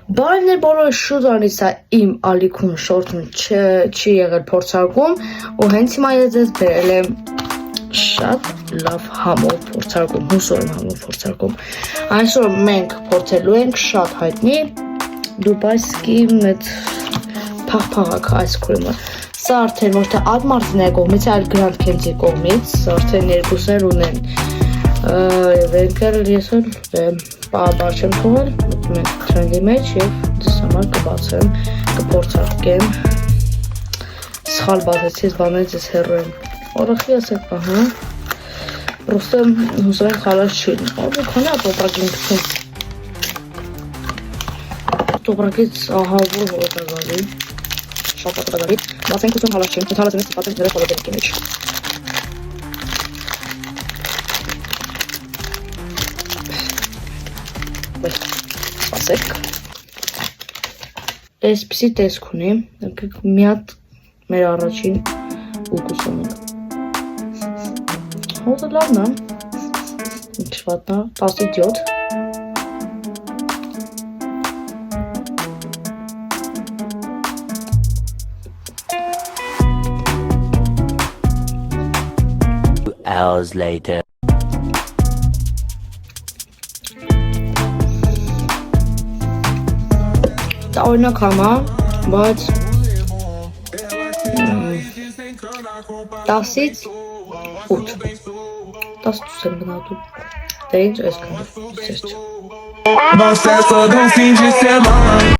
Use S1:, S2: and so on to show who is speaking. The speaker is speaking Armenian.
S1: Բարևներ բոլորը, շուտ անից է իմ ալիքում շորտն չի եղել փորձարկում ու հենց հիմա ես ձեզ բերել եմ շատ լավ համով փորձարկում, հուսով եմ համով փորձարկում։ Այսօր մենք փորձելու ենք շատ հայտնի Դուբայսկի մեծ փախփաղակ այսքրիմը։ Սա արդեն ոչ թե Ադմարտիների կողմից, այլ Grand Candy կողմից, արդեն երկուսներ ունեն։ Եվ եկել ես բար չեմ թողել, մտնում ենք թրենդի մեջ և ձեզ համար կբացեմ, կփորձարկեմ։ Սխալ բացեցի, ես բաներից ես հեռու եմ։ Օրախի ասեք, ահա։ Պրոստը հուսով են խալած չի։ Ո՞ր քանի է տոպրակին գցում։ Տոպրակից ահա որ հոտ է գալի։ Շատ հոտ է գալի։ Բացենք հուսով հալած չի, հալած եմ ես բացեմ ձեր խոլոդենքի մեջ։ Սպասեք։ Այսպիսի տեսք ունի, մի հատ մեր առաջին ուկուսում ենք։ Հոզը լավն է, ինչ վատնա, 17
S2: Hours later.
S1: Դա օրինակ համա, բայց 10-ից 8 10 եմ գնատու դե ինչ այս կնդով սեշտ